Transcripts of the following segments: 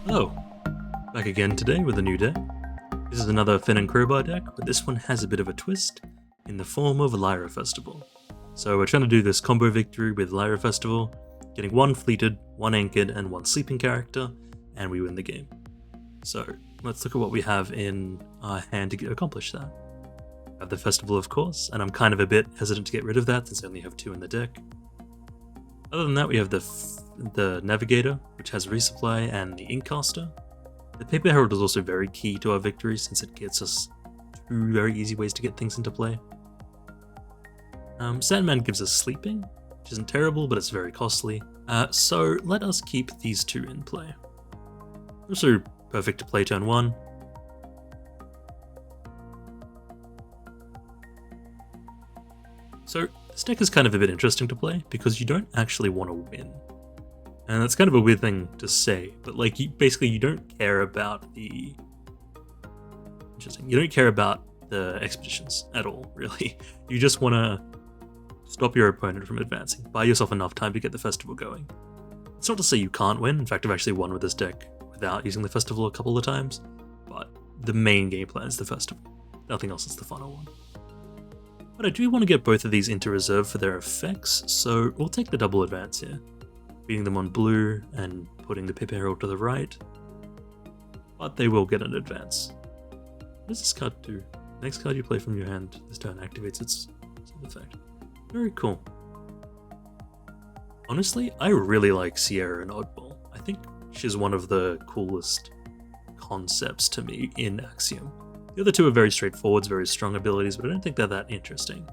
Hello, back again today with a new deck. This is another Fen Crowbar deck, but this one has a bit of a twist in the form of Lyra Festival. So we're trying to do this combo victory with Lyra Festival, getting one fleeted, one anchored, and one sleeping character, and we win the game. So let's look at what we have in our hand to accomplish that. We have the Festival, of course, and I'm kind of a bit hesitant to get rid of that since I only have two in the deck. Other than that, we have the Navigator, which has resupply, and the Inkcaster. The Paper Herald is also very key to our victory since it gets us two very easy ways to get things into play. Sandman gives us sleeping, which isn't terrible, but it's very costly. So let us keep these two in play. Also perfect to play turn 1. So this deck is kind of a bit interesting to play because you don't actually want to win. And that's kind of a weird thing to say, but like basically you don't care about the expeditions at all, really. You just want to stop your opponent from advancing, buy yourself enough time to get the festival going. It's not to say you can't win. In fact, I've actually won with this deck without using the festival a couple of times, but the main game plan is the festival. Nothing else is the final one. But I do want to get both of these into reserve for their effects, so we'll take the double advance here. Beating them on blue and putting the Paper Herald to the right. But they will get an advance. What does this card do? Next card you play from your hand this turn activates its effect. Very cool. Honestly, I really like Sierra and Oddball. I think she's one of the coolest concepts to me in Axiom. The other two are very straightforward, very strong abilities, but I don't think they're that interesting.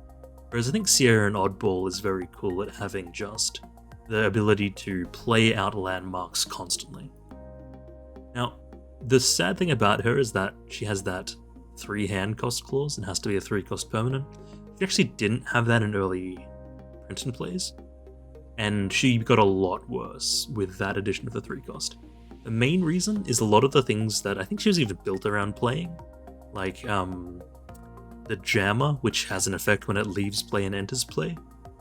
Whereas I think Sierra and Oddball is very cool at having just the ability to play out landmarks constantly. Now, the sad thing about her is that she has that 3 hand cost clause and has to be a 3 cost permanent. She actually didn't have that in early print and plays, and she got a lot worse with that addition of the 3 cost. The main reason is a lot of the things that I think she was even built around playing, like the Jammer, which has an effect when it leaves play and enters play,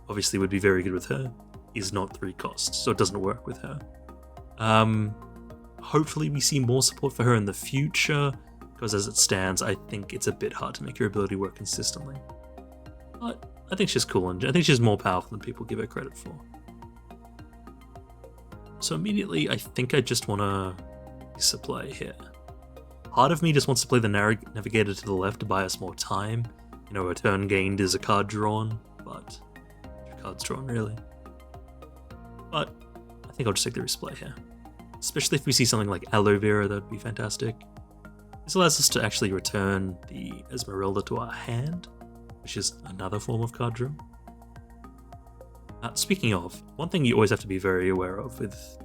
obviously would be very good with her, is not 3 costs, so it doesn't work with her. Hopefully we see more support for her in the future, because as it stands, I think it's a bit hard to make her ability work consistently. But I think she's cool, and I think she's more powerful than people give her credit for. So immediately, I think I just want to resupply here. Part of me just wants to play the Navigator to the left to buy us more time. You know, a turn gained is a card drawn, but 2 cards drawn, really. But I think I'll just take the resupply here. Especially if we see something like Aloe Vera, that would be fantastic. This allows us to actually return the Esmeralda to our hand, which is another form of card draw. Speaking of, one thing you always have to be very aware of with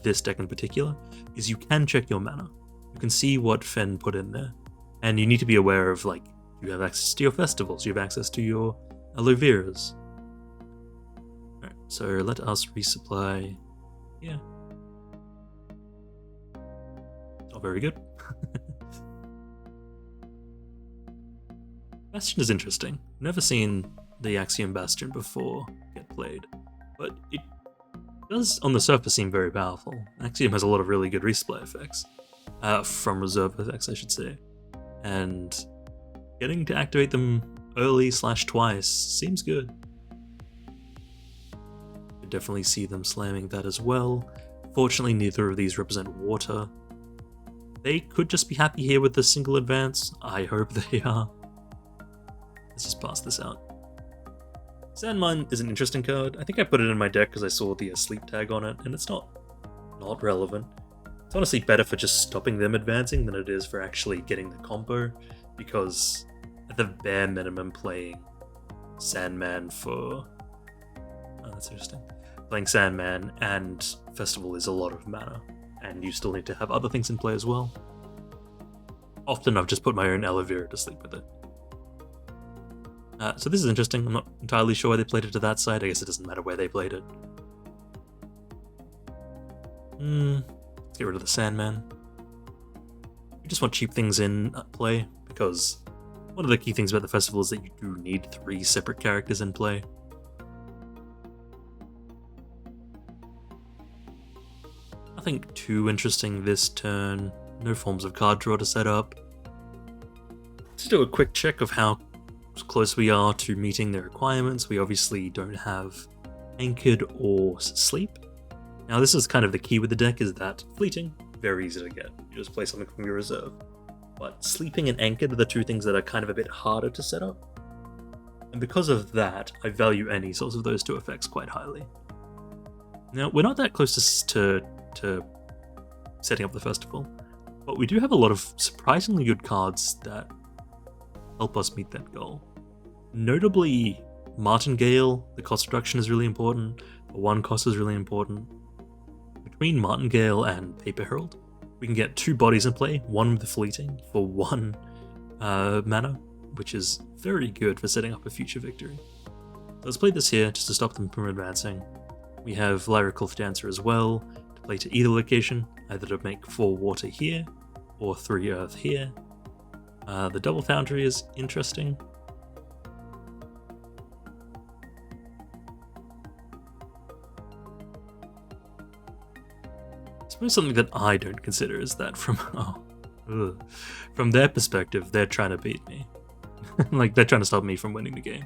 this deck in particular is you can check your mana. You can see what Fen put in there, and you need to be aware of, like, you have access to your festivals, you have access to your Aloe Veras. Alright, so let us resupply. Yeah. Not very good. Bastion is interesting. Never seen the Axiom Bastion before get played, but it does on the surface seem very powerful. Axiom has a lot of really good resupply effects. From reserve effects, I should say. And getting to activate them early / twice seems good. Could definitely see them slamming that as well. Fortunately, neither of these represent water. They could just be happy here with the single advance. I hope they are. Let's just pass this out. Sandmine is an interesting card. I think I put it in my deck because I saw the sleep tag on it, and it's not relevant. It's honestly better for just stopping them advancing than it is for actually getting the combo, because at the bare minimum playing Sandman for... Oh, that's interesting. Playing Sandman and Festival is a lot of mana, and you still need to have other things in play as well. Often I've just put my own Aloe Vera to sleep with it. So this is interesting. I'm not entirely sure why they played it to that side. I guess it doesn't matter where they played it. Let's get rid of the Sandman. You just want cheap things in play, because one of the key things about the festival is that you do need 3 separate characters in play. Nothing too interesting this turn. No forms of card draw to set up. Let's do a quick check of how close we are to meeting the requirements. We obviously don't have Anchored or Sleep. Now this is kind of the key with the deck, is that Fleeting, very easy to get. You just play something from your reserve. But Sleeping and Anchored are the two things that are kind of a bit harder to set up. And because of that, I value any sorts of those two effects quite highly. Now, we're not that close to setting up the festival, but we do have a lot of surprisingly good cards that help us meet that goal. Notably, Martingale, the cost reduction is really important, the 1 cost is really important. Between Martingale and Paper Herald, we can get 2 bodies in play, one with the Fleeting for 1 mana, which is very good for setting up a future victory. So let's play this here just to stop them from advancing. We have Lyra Cliff Dancer as well, to play to either location, either to make 4 water here, or 3 earth here. The Double Foundry is interesting. I suppose something that I don't consider is that from their perspective, they're trying to beat me. Like, they're trying to stop me from winning the game.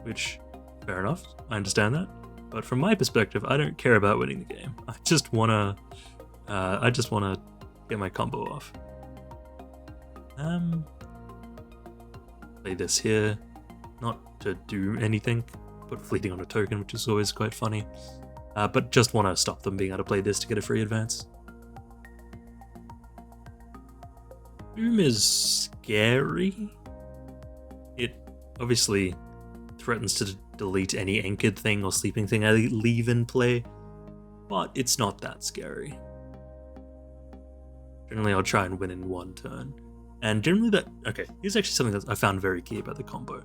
Which, fair enough, I understand that. But from my perspective, I don't care about winning the game. I just wanna get my combo off. Play this here, not to do anything, put Fleeting on a token, which is always quite funny. But just want to stop them being able to play this to get a free advance. Boom is scary. It obviously threatens to delete any Anchored thing or Sleeping thing I leave in play, but it's not that scary. Generally, I'll try and win in 1 turn. And generally okay, here's actually something that I found very key about the combo,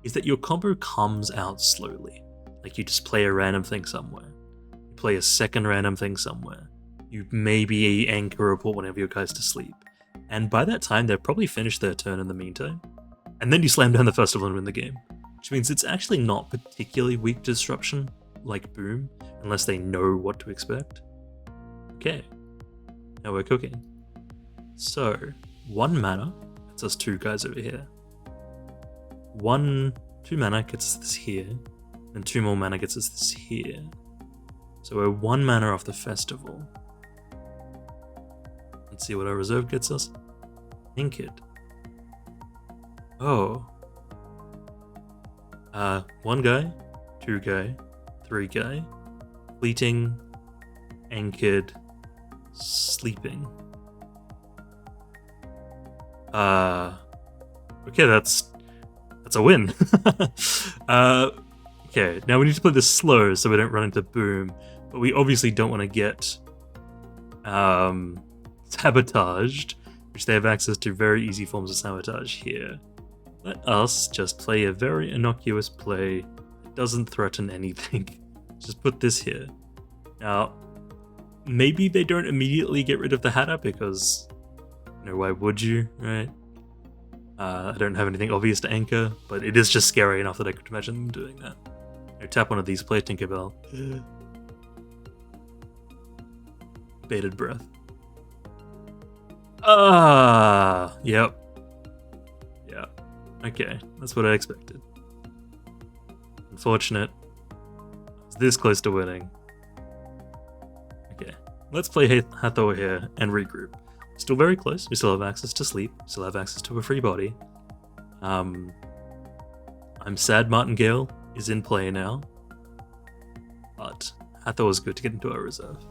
is that your combo comes out slowly. Like, you just play a random thing somewhere. You play a second random thing somewhere. You maybe anchor or put one of your guys to sleep. And by that time, they've probably finished their turn in the meantime. And then you slam down the festival and win the game. Which means it's actually not particularly weak disruption, like Boom, unless they know what to expect. Okay, now we're cooking. So, 1 mana gets us 2 guys over here. 2 mana gets us this here, and 2 more mana gets us this here. So we're 1 mana off the festival. Let's see what our reserve gets us. Anchored. Oh. 1 guy, 2 guy, 3 guy, Fleeting, Anchored, Sleeping. Okay, that's a win. Okay, now we need to play this slow so we don't run into Boom, but we obviously don't want to get sabotaged, which they have access to very easy forms of sabotage here. Let us just play a very innocuous play that doesn't threaten anything. Just put this here. Now, maybe they don't immediately get rid of the Hatter because, why would you, right? I don't have anything obvious to anchor, but it is just scary enough that I could imagine them doing that. Tap one of these, play Tinkerbell. Bated breath. Yep. Yeah. Okay, that's what I expected. Unfortunate. I was this close to winning. Okay, let's play Hathor here and regroup. Still very close. We still have access to sleep. Still have access to a free body. I'm sad Martingale is in play now, but Hathor is good to get into our reserve.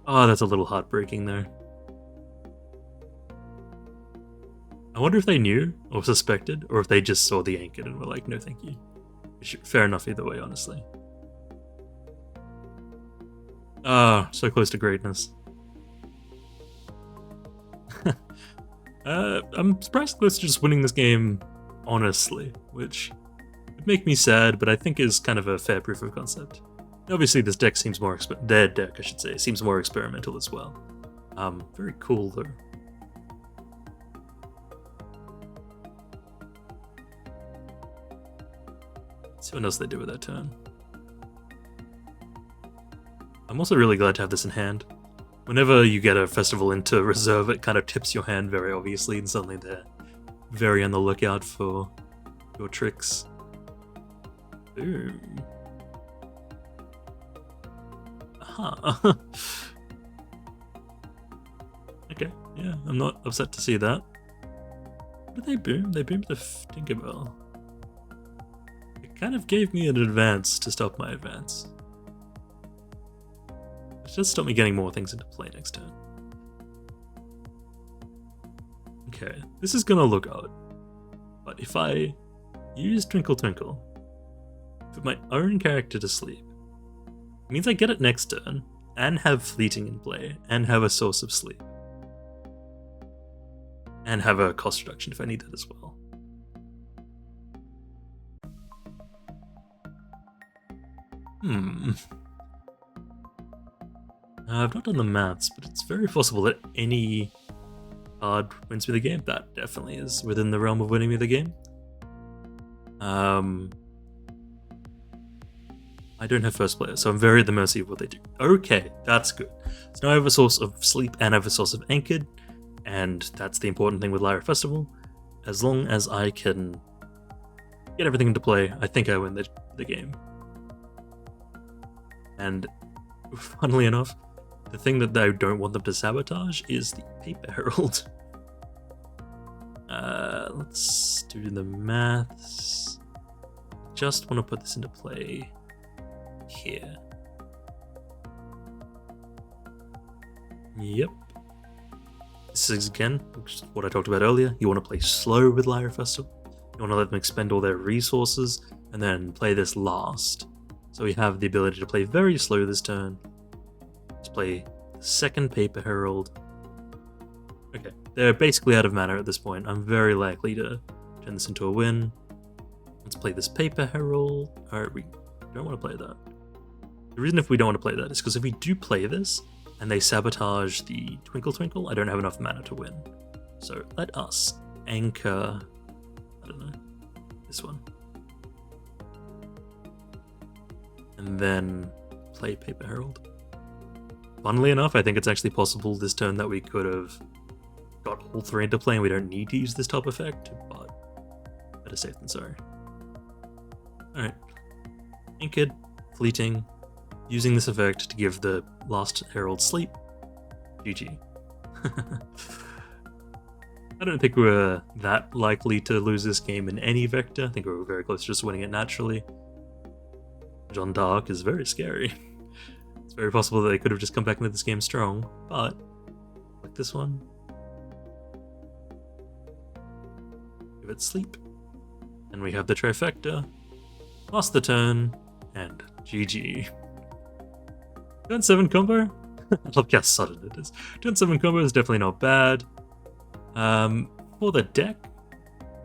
Oh, that's a little heartbreaking there. I wonder if they knew or suspected, or if they just saw the Anchored and were like, no thank you. Fair enough either way, honestly. Ah, so close to greatness. I'm surprised close to just winning this game honestly, which would make me sad, but I think is kind of a fair proof of concept. Obviously this deck seems more, their deck I should say, seems more experimental as well. Very cool though. Let's see what else they do with that turn. I'm also really glad to have this in hand. Whenever you get a festival into reserve, it kind of tips your hand very obviously, and suddenly they're very on the lookout for your tricks. Boom. Huh. Okay, yeah, I'm not upset to see that. What did they boom? They boomed the Tinkerbell. It kind of gave me an advance to stop my advance. It should stop me getting more things into play next turn. Okay, this is gonna look odd. But if I use Twinkle Twinkle, put my own character to sleep, it means I get it next turn, and have Fleeting in play, and have a Source of Sleep. And have a cost reduction if I need that as well. I've not done the maths, but it's very possible that any card wins me the game. That definitely is within the realm of winning me the game. I don't have first player, so I'm very at the mercy of what they do. Okay, that's good. So now I have a Source of Sleep and I have a Source of Anchored. And that's the important thing with Lyra Festival. As long as I can get everything into play, I think I win the game. And funnily enough, the thing that I don't want them to sabotage is the Paper Herald. Let's do the maths. Just want to put this into play here. Yep. This is again what I talked about earlier. You want to play slow with Lyra Festival. You want to let them expend all their resources and then play this last. So we have the ability to play very slow this turn. Let's play the second Paper Herald. Okay, they're basically out of mana at this point. I'm very likely to turn this into a win. Let's play this Paper Herald. Alright, we don't want to play that. The reason if we don't want to play that is because if we do play this, and they sabotage the Twinkle Twinkle, I don't have enough mana to win. So let us anchor, I don't know, this one. And then play Paper Herald. Funnily enough, I think it's actually possible this turn that we could have got all three into play and we don't need to use this top effect, but better safe than sorry. Alright. Anchored, Fleeting, using this effect to give the last Herald sleep. GG. I don't think we're that likely to lose this game in any vector. I think we're very close to just winning it naturally. John Dark is very scary. It's very possible that they could have just come back into this game strong, but like this one. Give it sleep. And we have the trifecta. Pass the turn, and GG. Turn 7 combo? I love how sudden it is. Turn 7 combo is definitely not bad. For the deck,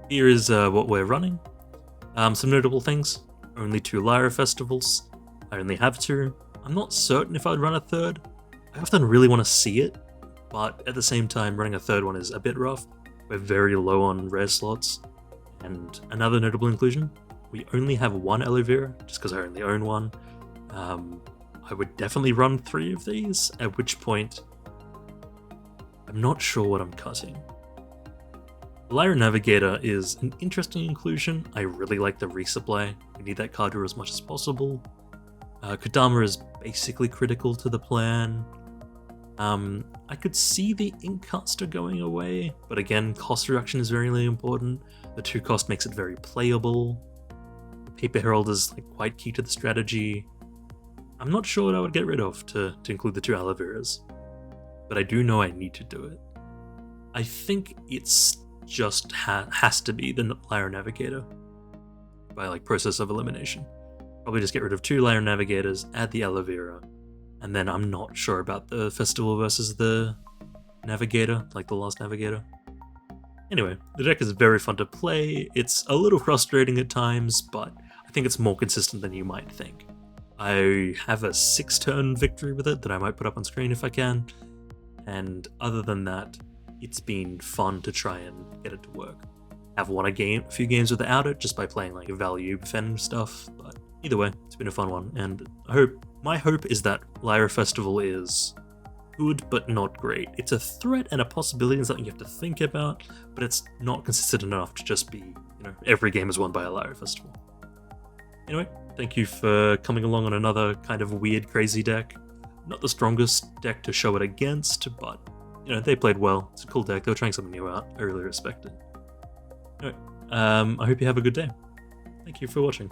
here is what we're running. Some notable things. Only 2 Lyra Festivals. I only have 2. I'm not certain if I'd run a third. I often really want to see it, but at the same time, running a third one is a bit rough. We're very low on rare slots. And another notable inclusion, we only have 1 aloe vera, just because I only own 1. I would definitely run 3 of these, at which point I'm not sure what I'm cutting. The Lyra Navigator is an interesting inclusion. I really like the resupply. We need that card draw as much as possible. Kodama is basically critical to the plan. I could see the Inkcaster going away, but again, cost reduction is very, really important. The 2 cost makes it very playable. The Paper Herald is quite key to the strategy. I'm not sure what I would get rid of to include the 2 aloe veras, but I do know I need to do it. I think it's just has to be the Lyra Navigator by process of elimination. Probably just get rid of 2 Lyra Navigators, add the aloe vera, and then I'm not sure about the Festival versus the Navigator, the last Navigator. Anyway, the deck is very fun to play. It's a little frustrating at times, but I think it's more consistent than you might think. I have a 6-turn victory with it that I might put up on screen if I can, and other than that, it's been fun to try and get it to work. I've won a few games without it just by playing value Fen stuff, but either way, it's been a fun one, and my hope is that Lyra Festival is good but not great. It's a threat and a possibility and something you have to think about, but it's not consistent enough to just be, you know, every game is won by a Lyra Festival. Anyway, thank you for coming along on another kind of weird, crazy deck. Not the strongest deck to show it against, but, you know, they played well. It's a cool deck. They were trying something new out. I really respect it. Anyway, I hope you have a good day. Thank you for watching.